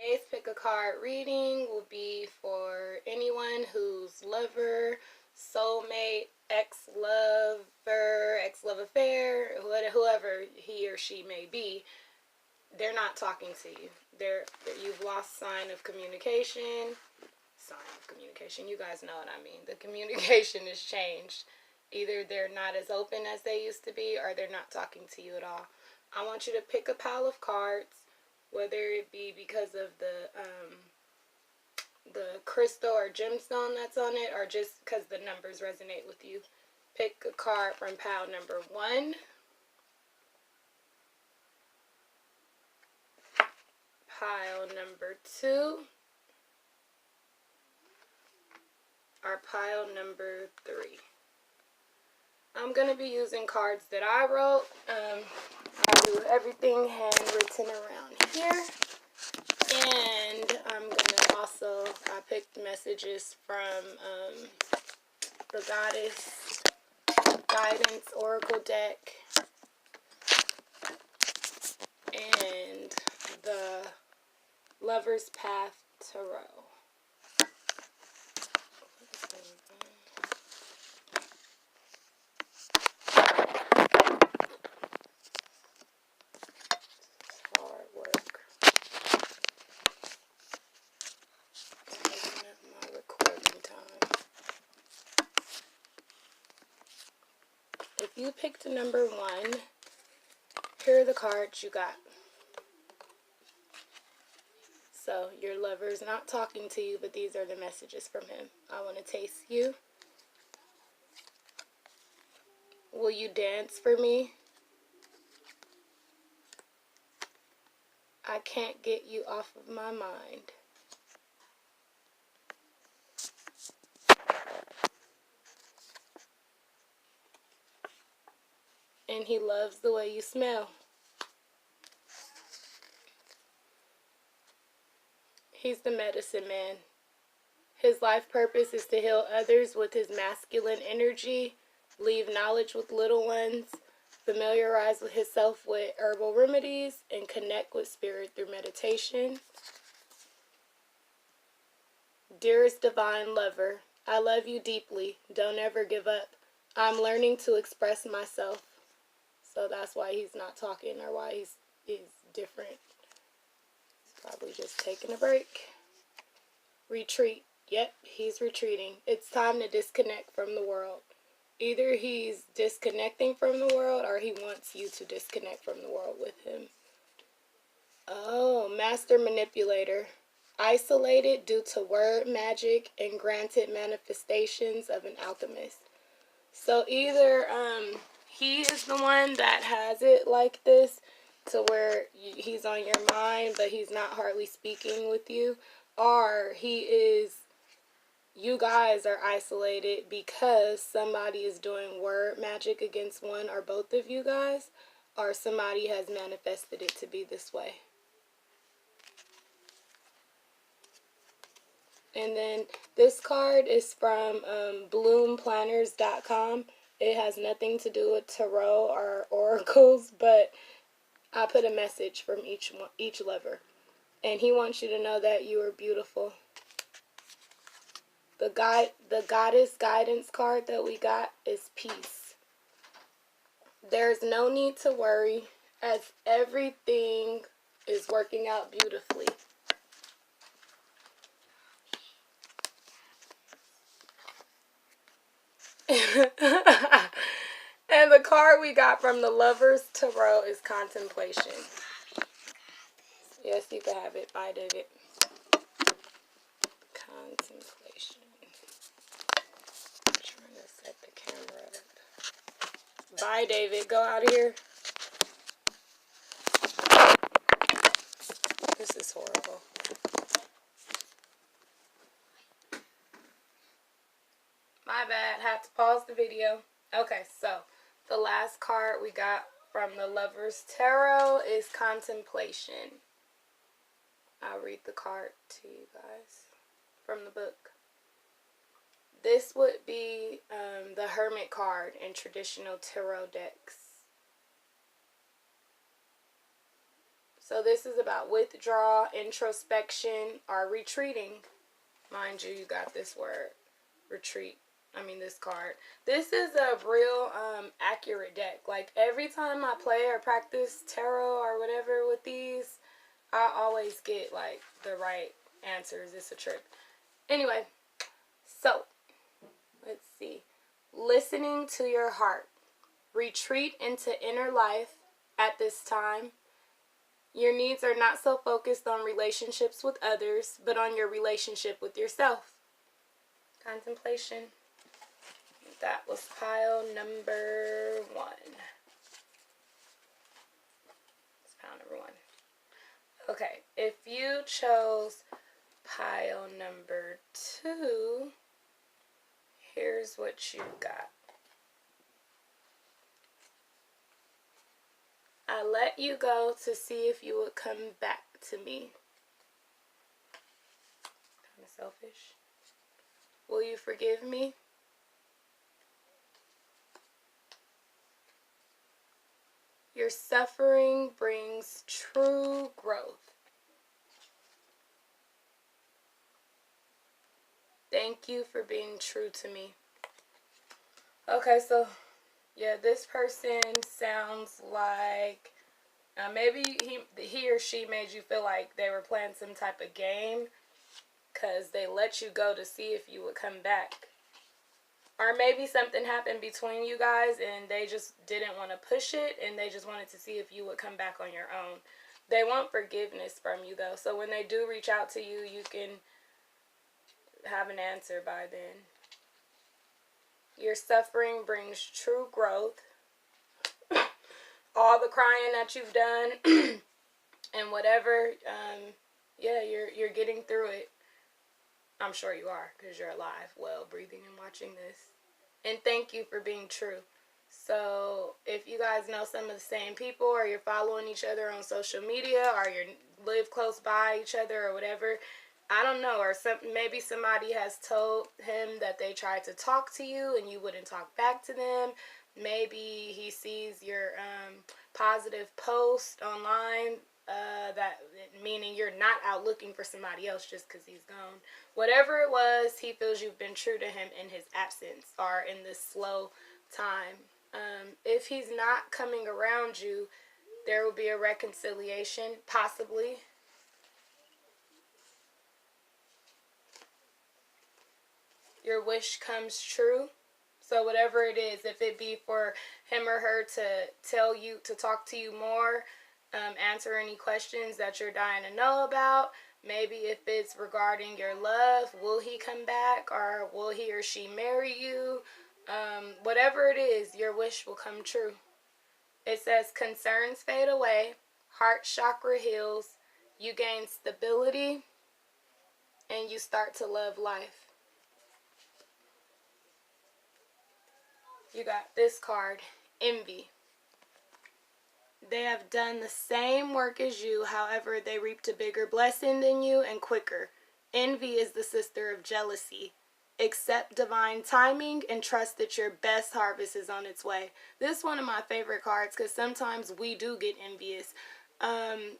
Today's pick a card reading will be for anyone whose lover, soulmate, ex-lover, ex-love affair, whoever he or she may be, they're not talking to you. You've lost sign of communication. You guys know what I mean. The communication has changed. Either they're not as open as they used to be, or they're not talking to you at all. I want you to pick a pile of cards, whether it be because of the crystal or gemstone that's on it, or just because the numbers resonate with you. Pick a card from pile number 1, pile number 2, or pile number 3. I'm going to be using cards that I wrote. I do everything handwritten around here. And I'm going to also, I picked messages from the Goddess Guidance Oracle deck and the Lover's Path Tarot. If you picked number 1, here are the cards you got. So your lover is not talking to you, but these are the messages from him. I want to taste you. Will you dance for me? I can't get you off of my mind. And he loves the way you smell. He's the medicine man. His life purpose is to heal others with his masculine energy, leave knowledge with little ones, familiarize with himself with herbal remedies, and connect with spirit through meditation. Dearest divine lover, I love you deeply. Don't ever give up. I'm learning to express myself. So that's why he's not talking, or why he's different. He's probably just taking a break. Retreat. Yep, he's retreating. It's time to disconnect from the world. Either he's disconnecting from the world, or he wants you to disconnect from the world with him. Oh, master manipulator. Isolated due to word magic and granted manifestations of an alchemist. So either he is the one that has it like this, to where he's on your mind, but he's not hardly speaking with you, or you guys are isolated because somebody is doing word magic against one or both of you guys, or somebody has manifested it to be this way. And then this card is from bloomplanners.com. It has nothing to do with tarot or oracles, but I put a message from each lover. And he wants you to know that you are beautiful. The Goddess Guidance card that we got is peace. There's no need to worry, as everything is working out beautifully. And the card we got from the Lover's Tarot is Contemplation. Yes, you can have it. Bye, David. Contemplation. I'm trying to set the camera up. Bye, David. Go out of here. This is horrible. My bad. Had to pause the video. Okay, so the last card we got from the Lover's Tarot is Contemplation. I'll read the card to you guys from the book. This would be the Hermit card in traditional tarot decks. So this is about withdrawal, introspection, or retreating. Mind you, you got this word, retreat. This card. This is a real accurate deck. Like, every time I play or practice tarot or whatever with these, I always get, like, the right answers. It's a trick. Anyway, so, let's see. Listening to your heart. Retreat into inner life at this time. Your needs are not so focused on relationships with others, but on your relationship with yourself. Contemplation. That was pile number 1. It's pile number 1. Okay, if you chose pile number 2, here's what you got. I let you go to see if you would come back to me. Kind of selfish. Will you forgive me? Your suffering brings true growth. Thank you for being true to me. Okay, so yeah, this person sounds like maybe he or she made you feel like they were playing some type of game because they let you go to see if you would come back. Or maybe something happened between you guys and they just didn't want to push it and they just wanted to see if you would come back on your own. They want forgiveness from you, though. So when they do reach out to you, you can have an answer by then. Your suffering brings true growth. All the crying that you've done and whatever, yeah, you're getting through it. I'm sure you are, because you're alive, well, breathing and watching this. And thank you for being true. So if you guys know some of the same people, or you're following each other on social media, or you live close by each other or whatever, I don't know, or maybe somebody has told him that they tried to talk to you and you wouldn't talk back to them. Maybe he sees your positive post online, that meaning you're not out looking for somebody else just because he's gone. Whatever it was, he feels you've been true to him in his absence or in this slow time. If he's not coming around you, there will be a reconciliation, possibly. Your wish comes true. So whatever it is, if it be for him or her to tell you, to talk to you more, answer any questions that you're dying to know about. Maybe if it's regarding your love, will he come back, or will he or she marry you? Whatever it is, your wish will come true. It says concerns fade away, heart chakra heals, you gain stability, and you start to love life. You got this card, envy. They have done the same work as you, however, they reaped a bigger blessing than you and quicker. Envy is the sister of jealousy. Accept divine timing and trust that your best harvest is on its way. This is one of my favorite cards because sometimes we do get envious.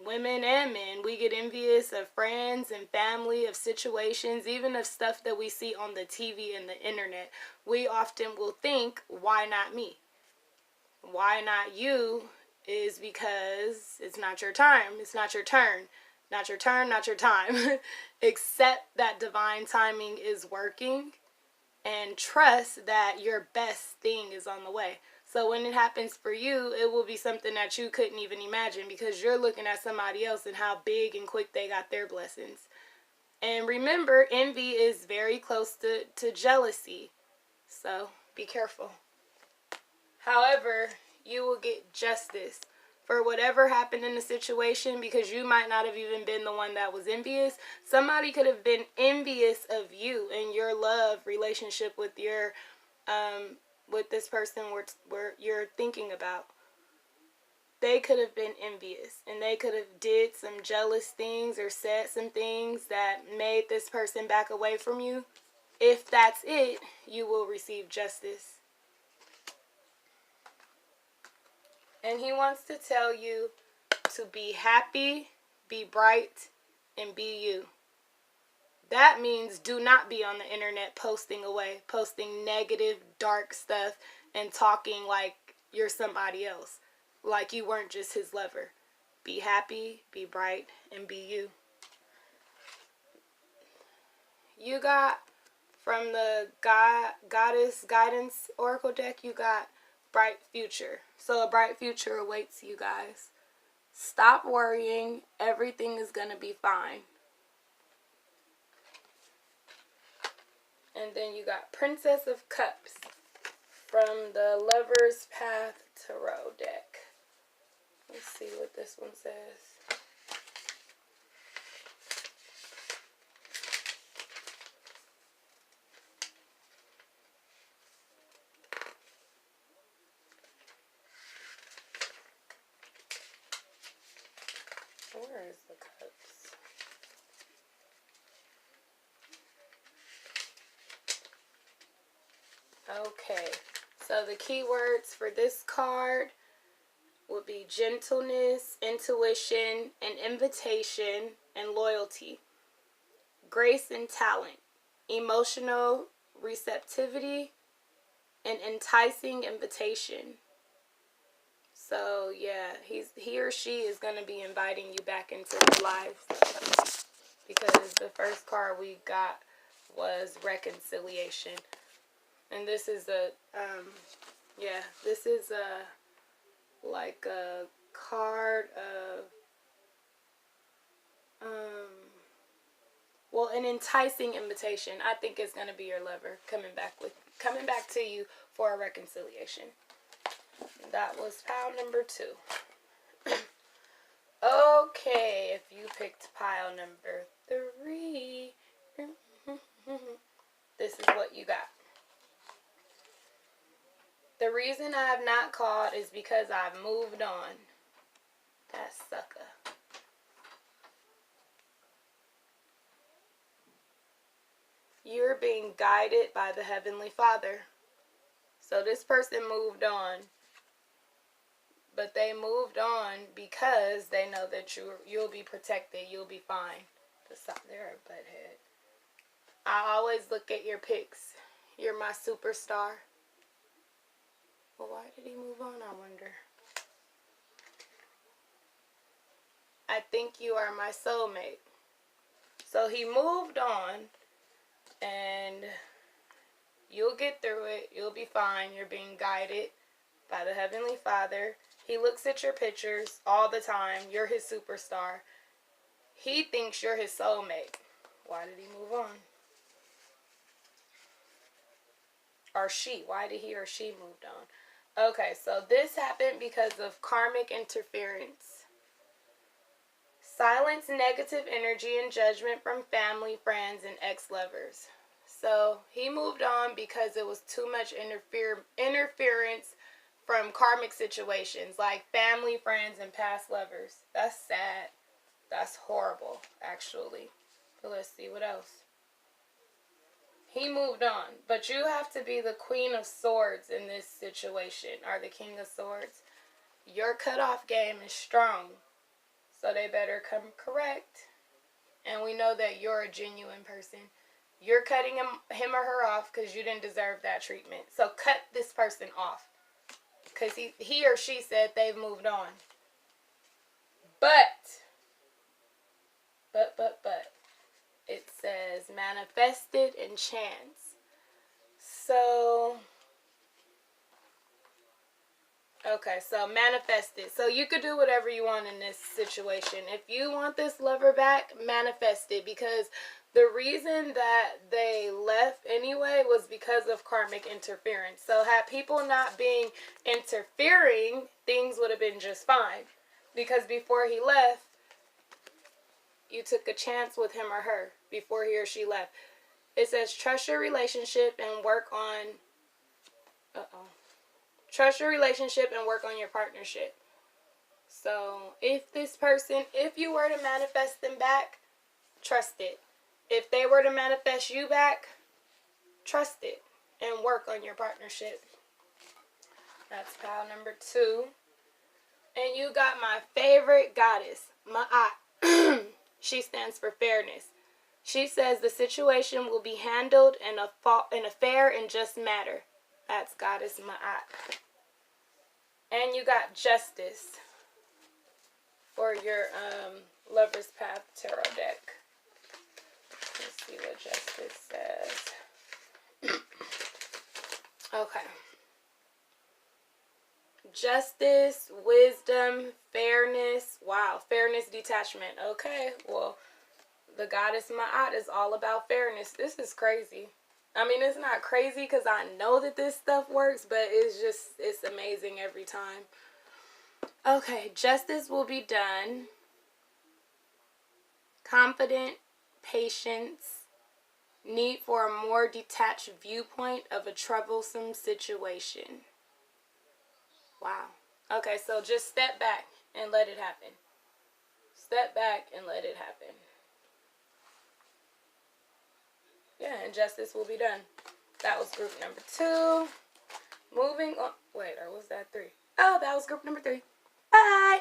Women and men, we get envious of friends and family, of situations, even of stuff that we see on the TV and the internet. We often will think, why not me? Why not you? Is because it's not your time. It's not your turn. Not your turn, not your time. Accept that divine timing is working and trust that your best thing is on the way. So when it happens for you, it will be something that you couldn't even imagine because you're looking at somebody else and how big and quick they got their blessings. And remember, envy is very close to jealousy. So be careful. However, you will get justice for whatever happened in the situation because you might not have even been the one that was envious. Somebody could have been envious of you and your love relationship with your with this person where you're thinking about. They could have been envious and they could have did some jealous things or said some things that made this person back away from you. If that's it, you will receive justice. And he wants to tell you to be happy, be bright, and be you. That means do not be on the internet posting away, posting negative, dark stuff, and talking like you're somebody else, like you weren't just his lover. Be happy, be bright, and be you. You got, from the Goddess Guidance Oracle deck, you got bright future. So a bright future awaits you guys. Stop worrying. Everything is going to be fine. And then you got Princess of Cups from the Lover's Path Tarot deck. Let's see what this one says. Where is the cups? Okay, so the keywords for this card would be gentleness, intuition, and invitation, and loyalty. Grace and talent, emotional receptivity, and enticing invitation. So yeah, he or she is going to be inviting you back into their lives, because the first card we got was reconciliation. And this is a, this is like a card of, well, an enticing invitation. I think it's going to be your lover coming back to you for a reconciliation. That was pile number 2. Okay, if you picked pile number 3, this is what you got. The reason I have not called is because I've moved on. That sucker. You're being guided by the Heavenly Father. So this person moved on. But they moved on because they know that you'll be protected. You'll be fine. They're a butthead. I always look at your pics. You're my superstar. Well, why did he move on, I wonder? I think you are my soulmate. So he moved on, and you'll get through it. You'll be fine. You're being guided by the Heavenly Father. He looks at your pictures all the time. You're his superstar. He thinks you're his soulmate. Why did he move on? Or she. Why did he or she move on? Okay, so this happened because of karmic interference. Silence negative energy and judgment from family, friends, and ex-lovers. So he moved on because it was too much interference from karmic situations like family, friends, and past lovers. That's sad. That's horrible, actually. But let's see what else. He moved on, but you have to be the Queen of Swords in this situation, or the King of Swords. Your cutoff game is strong, so they better come correct. And we know that you're a genuine person. You're cutting him or her off because you didn't deserve that treatment. So cut this person off, because he or she said they've moved on. But, it says manifested and chance. So, okay, so manifested. So you could do whatever you want in this situation. If you want this lover back, manifest it, because the reason that they left anyway was because of karmic interference. So had people not been interfering, things would have been just fine. Because before he left, you took a chance with him or her before he or she left. It says trust your relationship and work on... Trust your relationship and work on your partnership. So if you were to manifest them back, trust it. If they were to manifest you back, trust it and work on your partnership. That's pile number 2. And you got my favorite goddess, Ma'at. She stands for fairness. She says the situation will be handled in a fair and just manner. That's goddess Ma'at. And you got justice for your Lover's Path tarot deck. Let's see what justice says. Okay. Justice, wisdom, fairness. Wow, fairness, detachment. Okay, well, the goddess Ma'at is all about fairness. This is crazy. I mean, it's not crazy because I know that this stuff works, but it's amazing every time. Okay, justice will be done. Confident, patience, need for a more detached viewpoint of a troublesome situation. Wow. Okay, so just step back and let it happen. Step back and let it happen. Yeah, and justice will be done. That was group number 2. Moving on. Wait, or was that 3? Oh, that was group number 3. Bye.